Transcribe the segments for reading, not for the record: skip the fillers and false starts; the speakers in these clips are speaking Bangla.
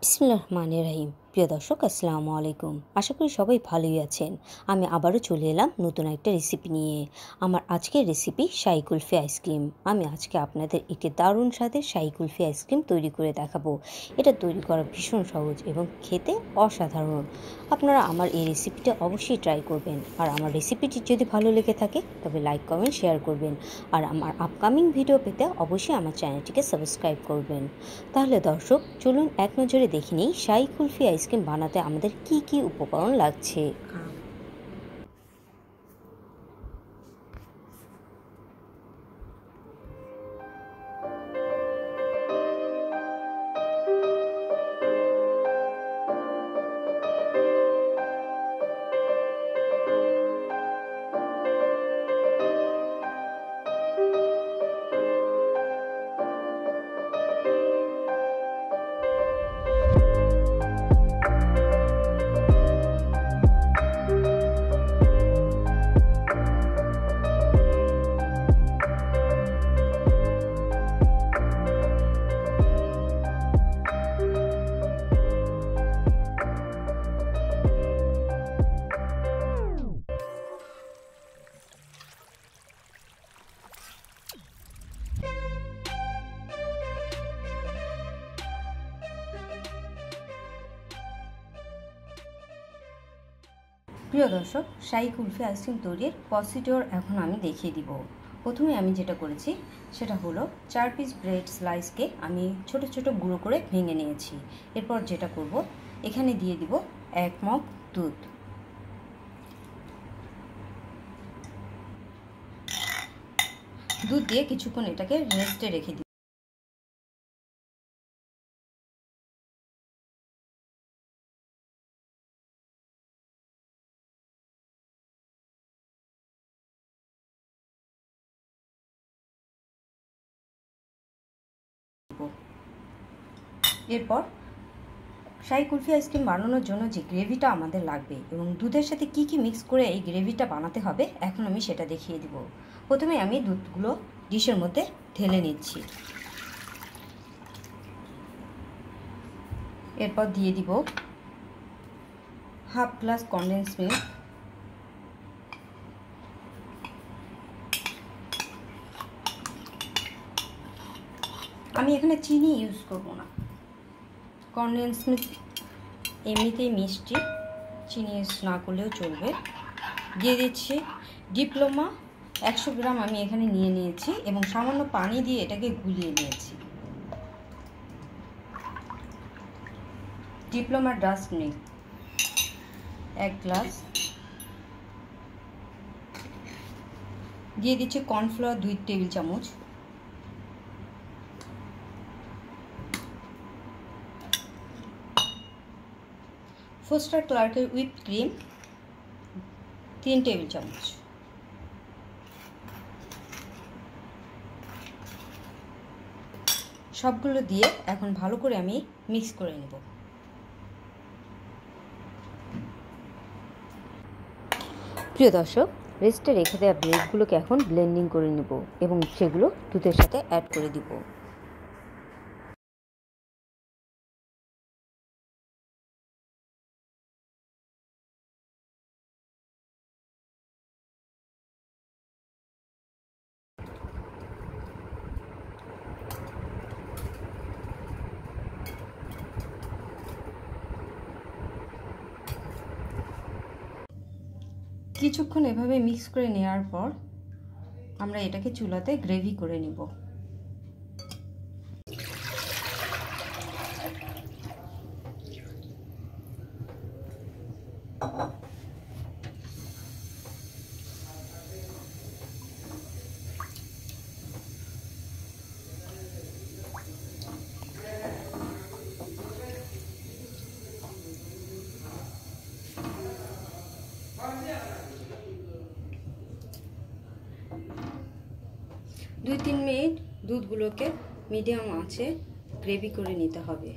বিসমিল্লাহিররহমানিররহিম। প্রিয় দর্শক, আসসালামু আলাইকুম। আশা করি সবাই ভালোই আছেন। আমি আবারও চলে এলাম নতুন একটা রেসিপি নিয়ে। আমার আজকের রেসিপি শাহি কুলফি আইসক্রিম। আমি আজকে আপনাদের একটি দারুণ স্বাদের শাহি কুলফি আইসক্রিম তৈরি করে দেখাবো। এটা তৈরি করা ভীষণ সহজ এবং খেতে অসাধারণ। আপনারা আমার এই রেসিপিটা অবশ্যই ট্রাই করবেন। আর আমার রেসিপিটি যদি ভালো লেগে থাকে তবে লাইক, কমেন্ট, শেয়ার করবেন। আর আমার আপকামিং ভিডিও পেতে অবশ্যই আমার চ্যানেলটিকে সাবস্ক্রাইব করবেন। তাহলে দর্শক, চলুন এক নজরে দেখে নিই শাহি কুলফি আইসক্রিম বানাতে আমাদের কি কি উপকরণ লাগছে। প্রিয় দর্শক, শাহি কুলফি আইসক্রিম তৈরির প্রসিডিওর এখন আমি দেখিয়ে দিব। প্রথমে আমি যেটা করেছি সেটা হলো 4 পিস ব্রেড স্লাইসকে আমি ছোট ছোট গুঁড়ো করে ভেঙে নিয়েছি। এরপর যেটা করব, এখানে দিয়ে দিব 1 মগ দুধ। দুধ দিয়ে কিছুক্ষণ এটাকে রেস্টে রেখে দিব। এরপর শাহি কুলফি আইসক্রিম বানানোর জন্য যে গ্রেভিটা আমাদের লাগবে এবং দুধের সাথে কি কি মিক্স করে এই গ্রেভিটা বানাতে হবে এখন আমি সেটা দেখিয়ে দিব। প্রথমে আমি দুধগুলো ডিশের মধ্যে ঢেলে নিচ্ছি। এরপর দিয়ে দিব হাফ গ্লাস কনডেন্স মিল্ক, আমি এখানে চিনি ইউজ করব না, কনডেন্স মিল্ক এমনিতেই মিষ্টি, চিনি ইউজ না করলেও চলবে। দিয়ে দিচ্ছি ডিপ্লোমা 100 গ্রাম আমি এখানে নিয়ে নিয়েছি এবং সামান্য পানি দিয়ে এটাকে গুলিয়ে নিয়েছি। ডিপ্লোমার ডাস্ট মিল্ক 1 গ্লাস, দিয়ে দিচ্ছি কর্নফ্লাওয়ার 2 টেবিল চামচ, ফোস্টার ক্লার্কের হুইপ ক্রিম 3 টেবিল চামচ, সবগুলো দিয়ে এখন ভালো করে আমি মিক্স করে নেব। প্রিয় দর্শক, রেস্টে রেখে দেওয়া ব্রেডগুলোকে এখন ব্লেন্ডিং করে নেব এবং সেগুলো দুধের সাথে অ্যাড করে দিব। কিছুক্ষণ এভাবে মিক্স করে নেওয়ার পর আমরা এটাকে চুলাতে গ্রেভি করে নিব। দুই 3 মিনিট দুধগুলোকে মিডিয়াম আঁচে গ্রেভি করে নিতে হবে।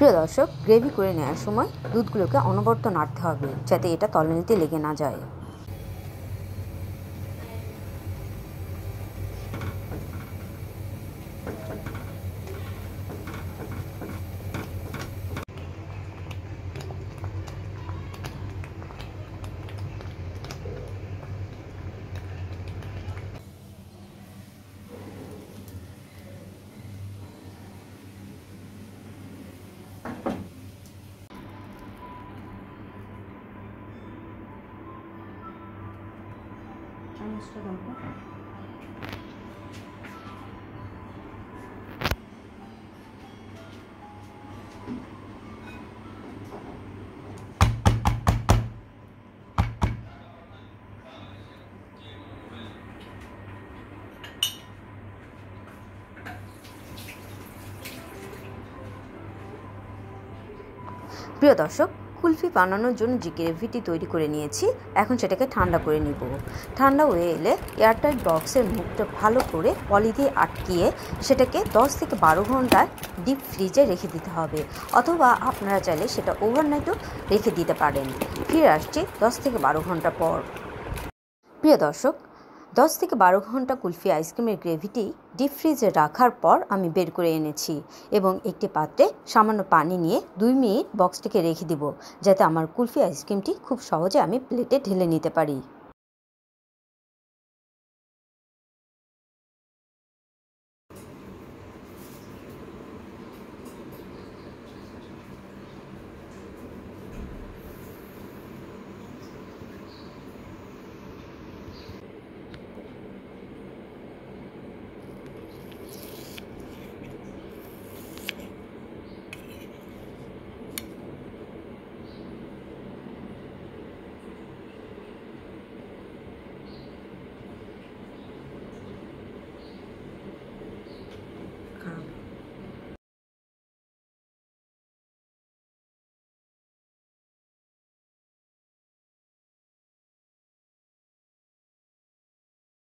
প্রিয় দর্শক, গ্রেভি করে নেওয়ার সময় দুধগুলোকে অনবরত নাড়তে হবে যাতে এটা তলানিতে লেগে না যায়। প্রিয় দর্শক, কুলফি বানানোর জন্য যে গ্রেভিটি তৈরি করে নিয়েছি, এখন সেটাকে ঠান্ডা করে নিব। ঠান্ডা হয়ে এলে এয়ারটাইট বক্সের মুখটা ভালো করে পলি দিয়ে আটকিয়ে সেটাকে 10 থেকে 12 ঘন্টা ডিপ ফ্রিজে রেখে দিতে হবে, অথবা আপনারা চাইলে সেটা ওভারনাইটও রেখে দিতে পারেন। ফিরে আসছি 10 থেকে 12 ঘন্টা পর। প্রিয় দর্শক, 10 থেকে 12 ঘন্টা কুলফি আইসক্রিমের গ্রেভিটি ডিপ ফ্রিজে রাখার পর আমি বের করে এনেছি এবং একটি পাত্রে সামান্য পানি নিয়ে 2 মিনিট বক্সটিকে রেখে দিব, যাতে আমার কুলফি আইসক্রিমটি খুব সহজে আমি প্লেটে ঢেলে নিতে পারি।